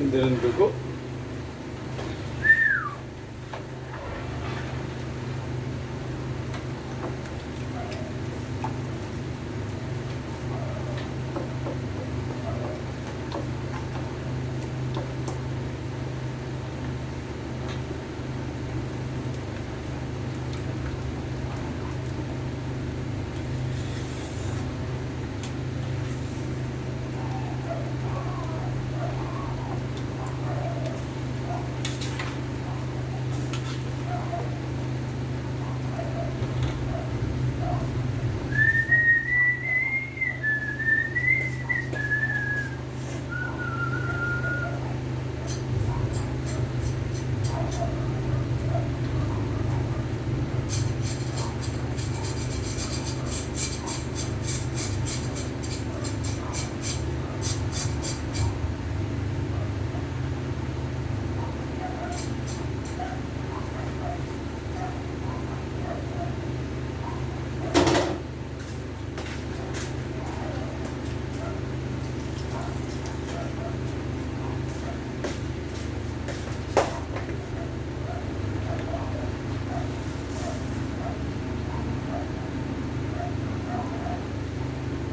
Hindi rin dugo.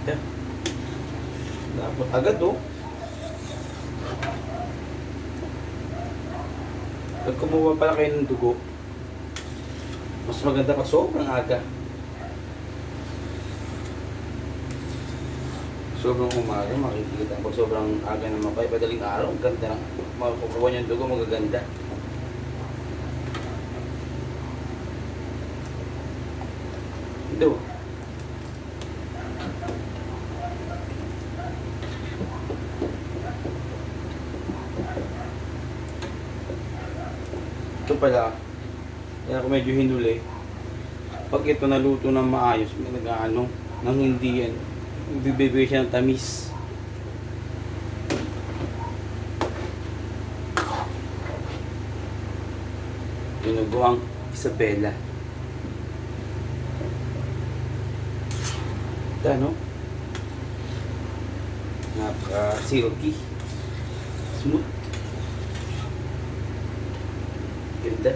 Yan. Dapat agad oh. Pag kumuha pala kayo ng dugo, mas maganda pa sobrang aga. Sobrang umaga, makikita. Pag sobrang aga naman kayo, padaling araw, ang ganda lang. Makukuha niyo yung dugo, magaganda. Ito. Ito pala, kaya ako medyo hinuli. Pag ito naluto ng maayos, may nag-ano, nang hindi yan, bibigay siya ng tamis. Dinuguang Isabela. Ito ano? Napaka-silky. Smooth. Ganda.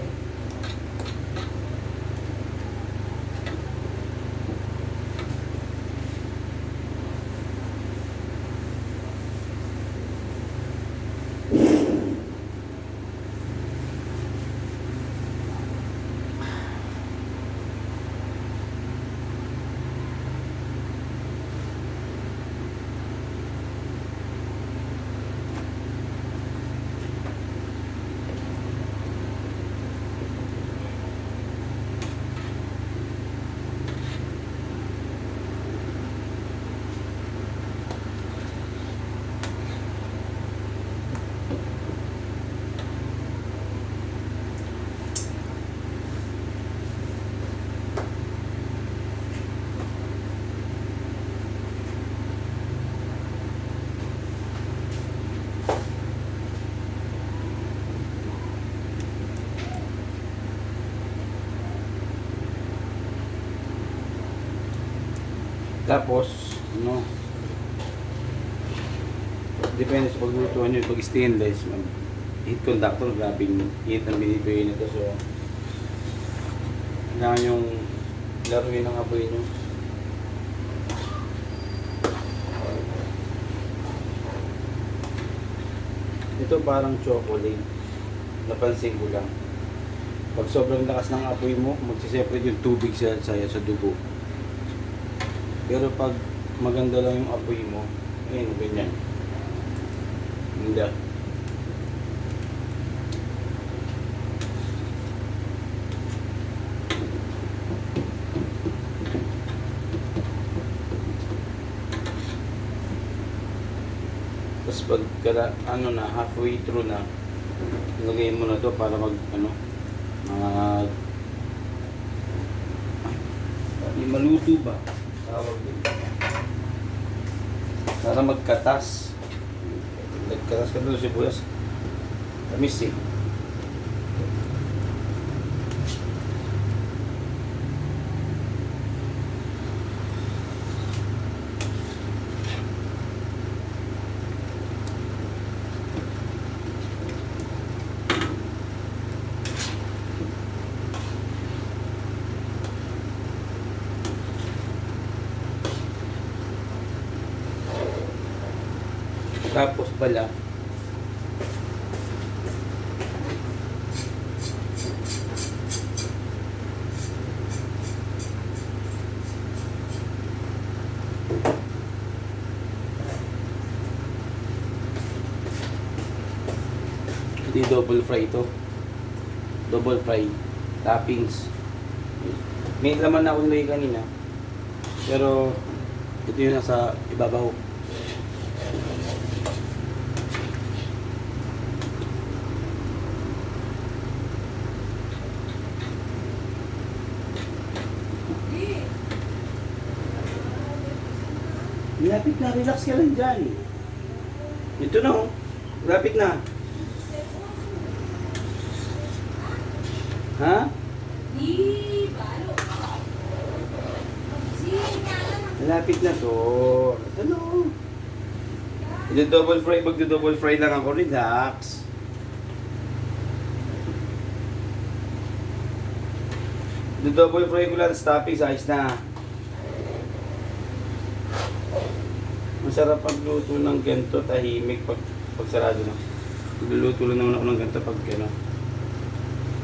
Tapos, ano, depende sa paglutuan nyo. Pag stainless, heat conductor, grabing heat ang binibigay nito. So, kailangan yung laruin ng apoy nyo. Ito parang chocolate. Napansin ko lang. Pag sobrang lakas ng apoy mo, magsiseparate yung tubig sa dugo. Pero pag maganda lang yung apoy mo, ayun, ganyan. Hindi. Tapos pag ano na, halfway through na, ilagay mo na to para mag, ano, maluto ba? Tawag din. Para magkatas. Nagkatas ka doon sa sibuyas. Tamis eh. pala. Hindi double fry ito. Double fry. Toppings. May laman na akong nilagay kanina. Pero ito yung nasa ibabaw. Lapit na, relax ka lang dyan. Ito na oh. Lapit na. Ha? Lapit na to. Ito na oh. Double fry, magdo-double fry lang ako, relax. Double fry ko lang, toppings, ayos na. Masarap pagluto ng ganito, tahimik pag sarado na. Magluluto lang naman ako ng ganito pag ano.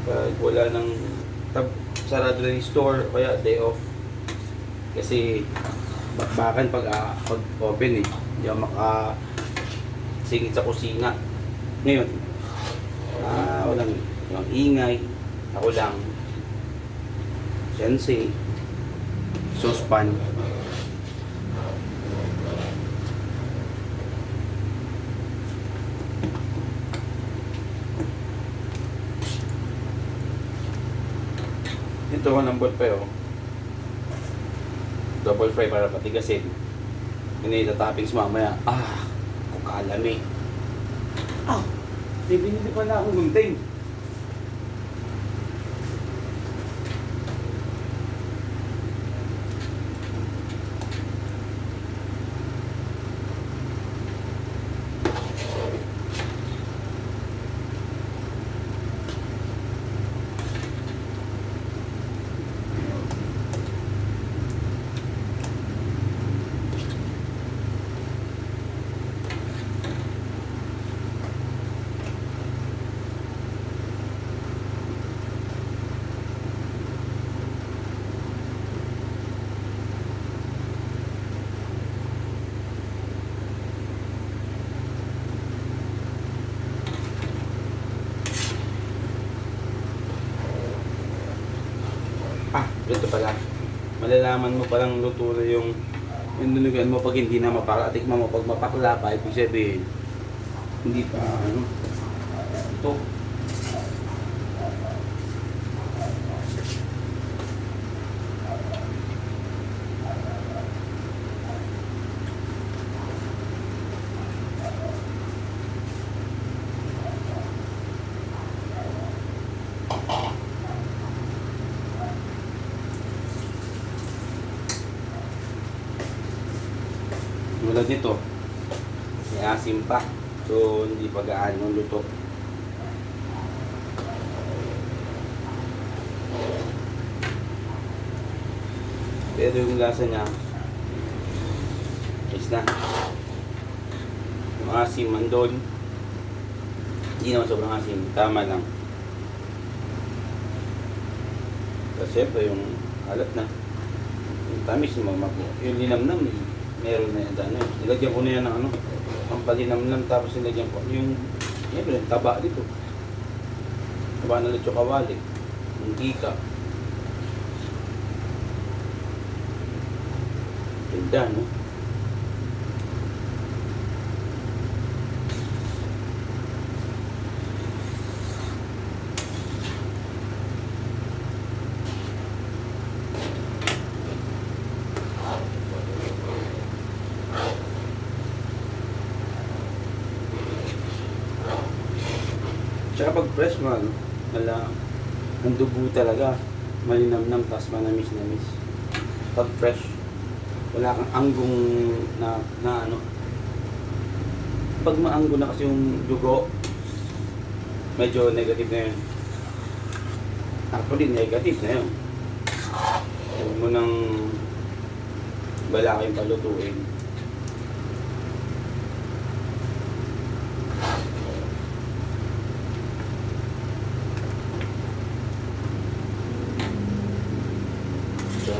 Pag wala nang sarado na yung store, kaya day off. Kasi bakbakan pag open eh. Hindi ako makasingit sa kusina. Ngayon, walang ingay. Ako lang. Sensei. Saucepan. Ito, lambot pa yun. Double fry para patigasin. Hindi sa toppings mamaya. Kukalami. Binili pa na akong gunting. Ito pala. Malalaman mo palang luto na yung nunugan mo pag hindi na mapakatik mo pag mapakla pa, ibig sabihin hindi pa ito. Tulad nito, may asim pa. So, hindi pa gaano luto. Pero yung lasa niya, is na. Yung asim mandon, hindi naman sobrang asim, tama lang. Kasi syempre yung alat na. Yung tamis, yung linamnam, meron na yan. Nilagyan ko na yan ng pampalinamnam, tapos nilagyan ko yung taba dito. Taba na lechon kawali. Yung gika. Ganda, no? Tsaka pag fresh man, ang dugo talaga, malinamnam, tas manamis-namis. Pag fresh, wala kang anggong na ano. Pag maanggo na kasi yung dugo, medyo negative na yun. Actually, negative na yun. Huwag mo nang bala kayong palutuin.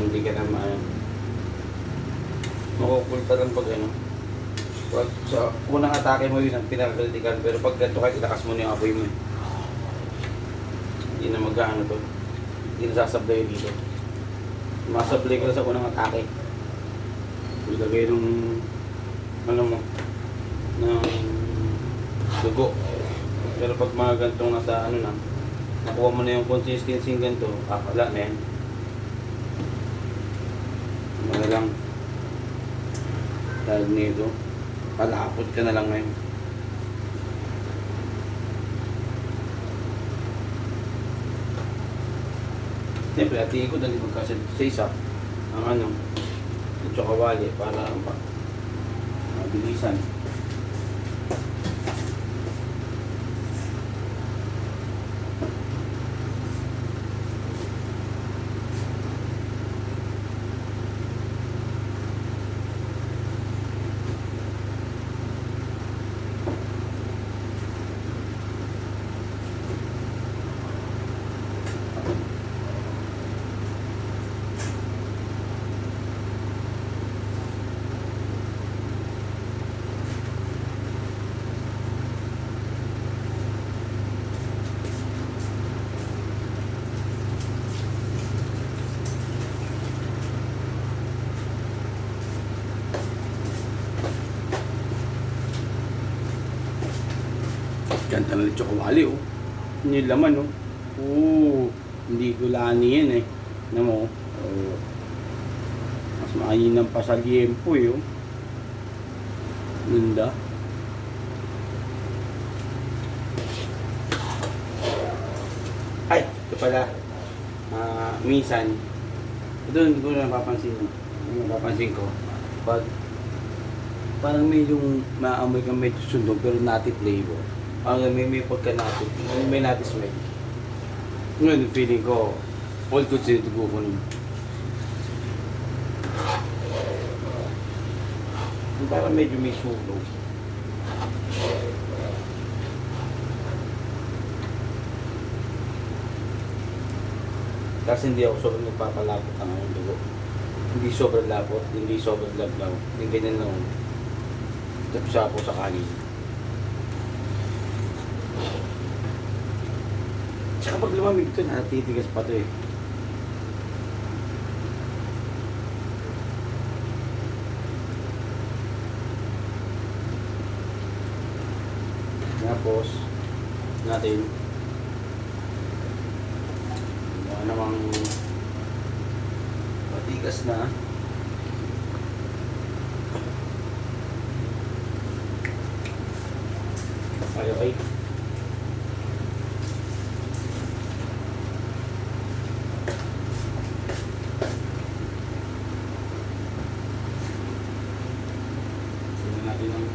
hindi ka na makukulta lang pag ano. Pag sa unang atake mo yun ang pinaka-critical, pero pag ganito kahit ilakas mo na yung apoy mo eh. Hindi na mag-ano to. Hindi na sasablay dito. Masablay ko na sa unang atake. Ilagay nung ano mo ng dugo. Pero pag mga ganitong nasa ano na, nakuha mo na yung consistency ng ganito, wala na yan. Mga lang dahil nito, palapot ka na lang ngayon. Siyempre, atiin ko dali magkasal sa isa ang ano, yung tsokawali para mabilisan. Ganda na rin tsokawali oh. Yung laman oh. Hindi gulani yan eh. Ano mo? Mas mainam pa sa liempo eh oh. Ganda. Ay, ito pala. Minsan, ito hindi ko na napapansin ko. Pag parang medyo maamoy ka medyo sunog pero native flavor. Parang may pagka-native, may native smell. Ngayon, feeling ko, all good sa dugo ko nun. Parang medyo may sunog. Kasi hindi ako sobrang nagpapalapot ang aking dugo. Hindi sobrang lapot, hindi sobrang lablaw. Hindi ganyan lang. Tapos ako sa kanin. Tsaka pag lumamig ito, natitigas pa ito eh. Tapos, natin namang matigas na. Okay. Tingnan natin ang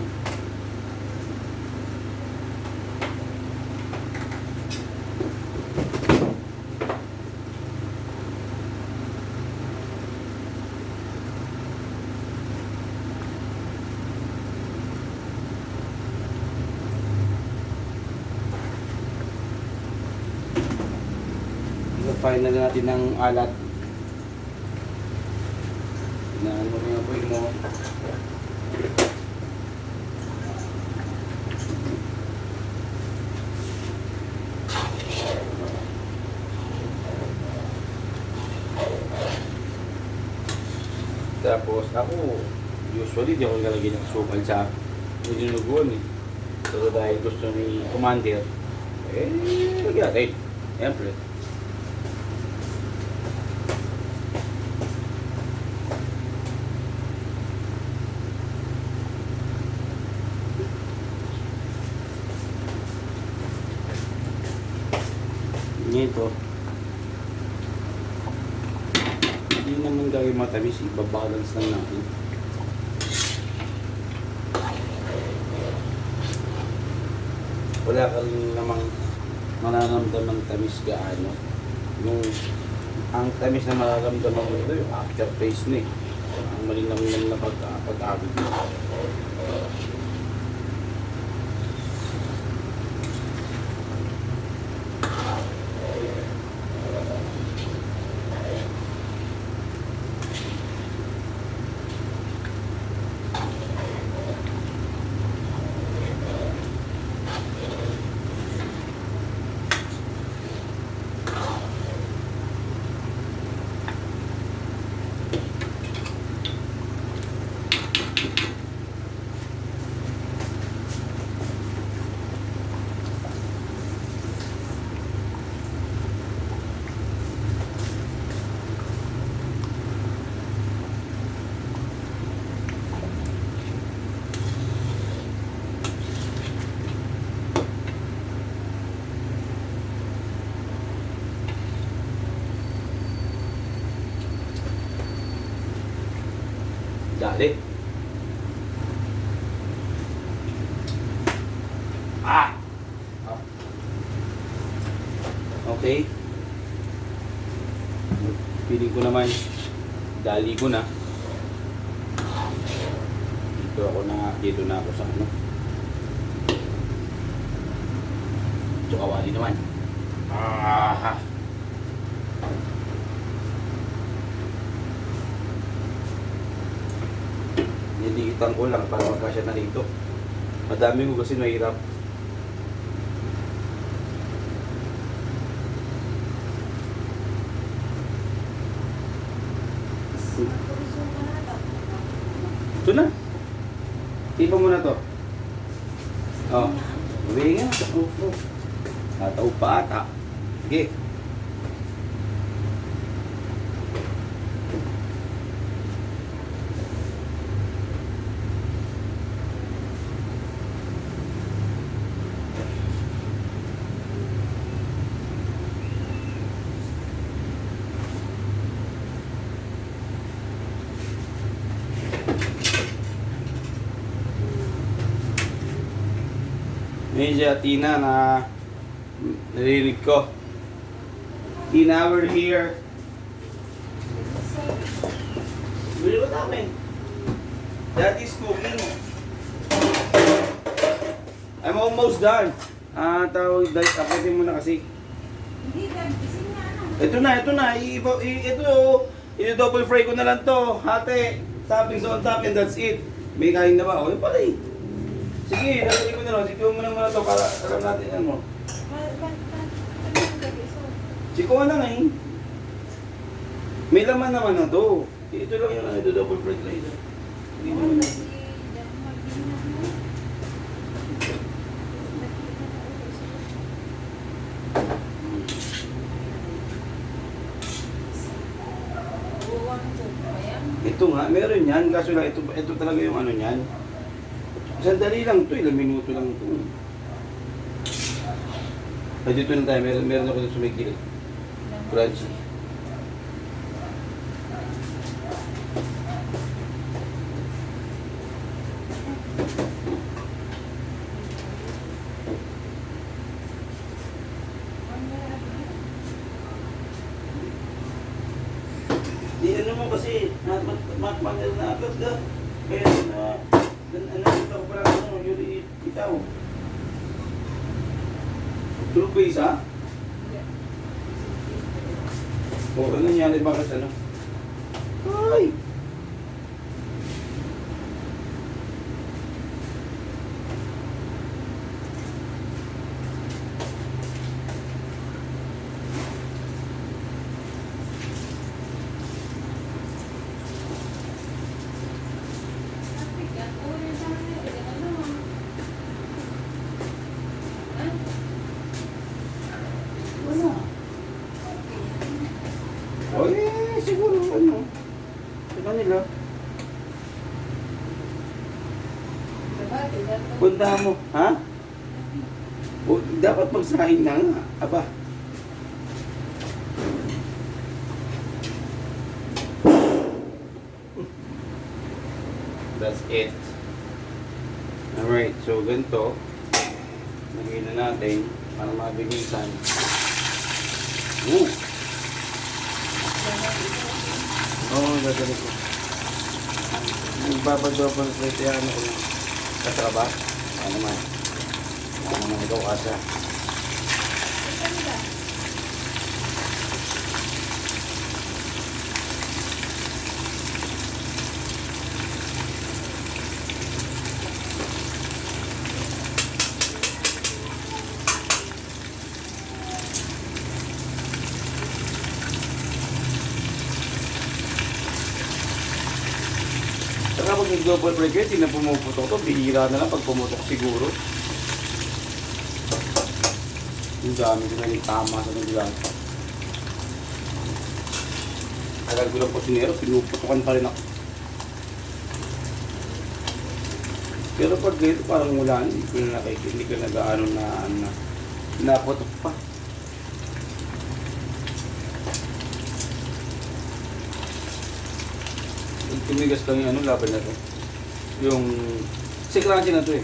final natin ng alat. Inaano mo yung apoy mo. Tapos ako, usually di ako nalagay ng sukal sa ninunuguan eh. Pero dahil gusto ni Commander, lagyan natin. Siyempre. Ito hindi naman gawin matamis, ibabalance lang natin. Wala ka rin namang mararamdaman tamis gaano. Ang tamis na mararamdaman mo ito yung aftertaste na eh. Ang malinamnam na pag-abig mo. Dali. Ah! Okay. Feeling ko naman, dali ko na. Dito na ako sa ano. Tsukawali naman. Ah! Niliitan ko lang para magkasya na rito. Madami ko kasi mahirap. Ito na. Tipa mo na to. Oh. Uwi nga. Oh. Tataw pa ata. Sige. Ngayon siya, Tina, na narinig ko. Tina, we're here. Bili ko namin. Daddy's cooking. I'm almost done. Tawag, tapitin mo na kasi. Hindi, gising na ano. Ito na. I-double fry ko na lang to. Hati, toppings on top, and that's it. May kain na ba? O, yun pala eh. Sige, nalagay ko na lang. Sikuha mo na muna to para alam natin yan mo. Sikuha na nga eh. May laman naman na to. Ito lang yun, ito double break lang ito. Hindi naman na. Ito nga, meron yan. Kaso lang, ito talaga yung ano yan. Sandali lang to, ilang minuto lang to. Ay, dito na tayo, meron ako dito sa may gilid. Crunchy. Di ano mo kasi, matmagal na agad ka. Kaya nakita ko pala ano, yuri itaw. Tulog ba isa? O, ano nangyari bakit ano? Ay! Wala. O siguro ano. Sa kanila. Punta mo, ha? O, dapat magsahin na nga. Aba. That's it. Alright, so ganito. Lagay na natin para mabilisan. Oo, gagawin ko. Nagbabadopan sa ito yan ako ng kasaba. Ano naman ikaw kasa. Saka pag nag-double break yun, hindi na pumuputok to. Bihira na lang pag pumutok siguro. Yung dami ko na yung tama sa naglalat. Tagal ko lang po sinero, pinuputokan pa rin ako. Pero pag dito parang wala, hindi ko na nakikita, hindi ko nag-ano na naputok pa. tumigas lang yung ano, laban na to. Yung, kasi crunchy na to eh.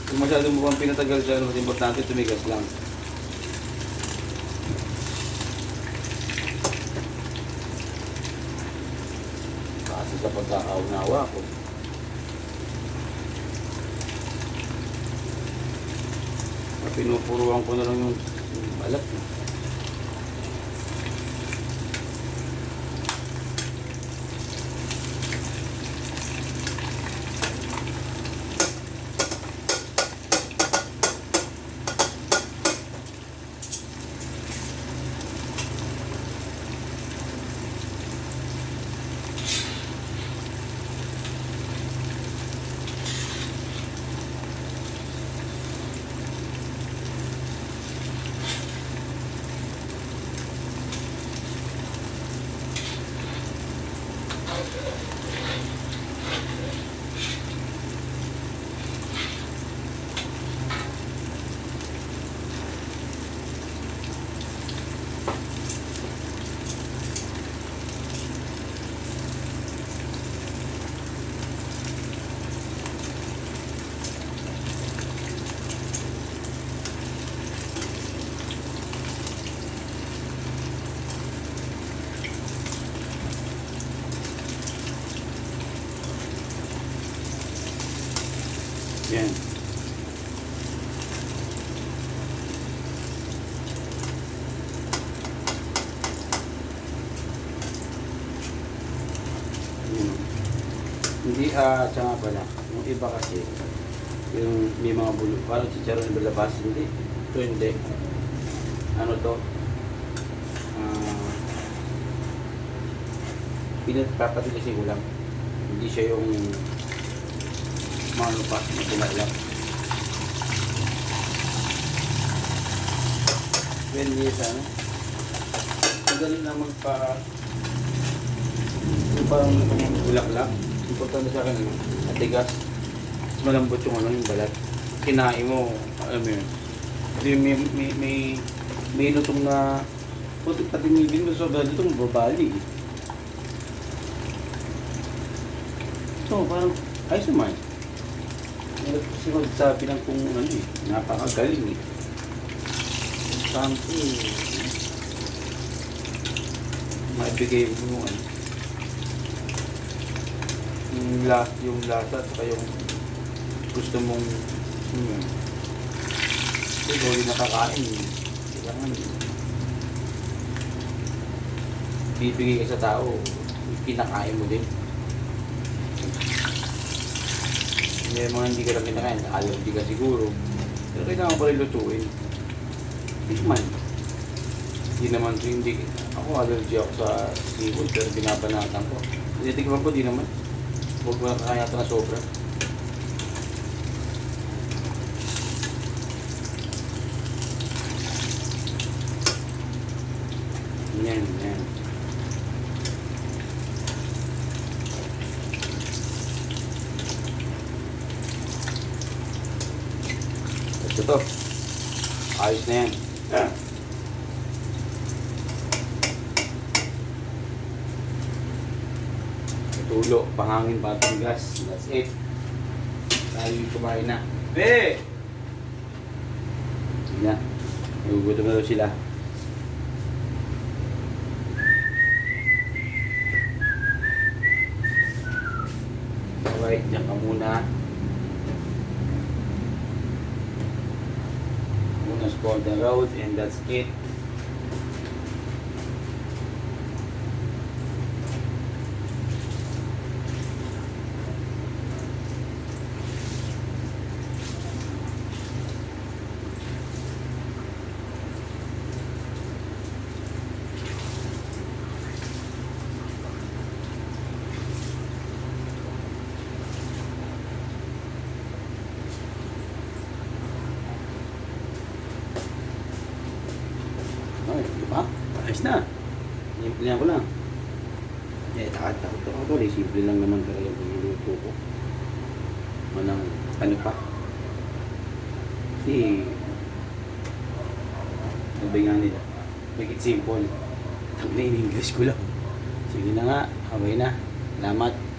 Kung masyado mo pang pinatagal dyan, mas importante tumigas lang. Kasi sa pagkakaunawa ko. Pinupuruan ko na lang yung balat. Yan. Hindi, siya nga pala. Yung iba kasi, yung may mga bulok, parang chicharon na labas, hindi. Ito hindi. Ano to? Pinapapatigasin ko lang. Hindi siya yung ano pa, matumala. Pwede sa ano? Madali na magpa yung parang bulaklak. Importante sa akin, matigas. Mas malambot yung ano, yung balat. Kinain mo, alam mo yun. Kasi may lutong na putik pati ngibin mo, so dahil itong babali. So, parang ayos naman. Kasi magsabi lang kung ano eh, napakagaling eh. Sample, maibigay mo ano. Yung lasa at saka yung gusto mong kasi hindi nakakain eh. Kailangan bibigay ka sa tao, pinakain mo din. May mga hindi ka lang kinakain, allergy ka siguro. Pero kailangan pa rin lutuin. Tikman. Hindi naman, hindi. Ako allergy ako sa seafood, pero binabanatan ko. Tinitikman ko, di naman. Huwag mo nakakaya ito na sobra. Yan, yan. Ito. Ayos na yan. Tulo, pahangin, batang gas. That's it. Tayo yung kumain na. Be! Sige na. Nagugutom na daw sila. Alright, dyan ka muna. For the road, and that's it. Ay, di ba? Ayos na. Simple ko lang. Takot ako to. Simple lang naman talaga yung niluto ko. Walang ano pa. Kasi, sabi nga nila, make it simple. Tag na in English ko lang. Sige na nga, okay na. Salamat.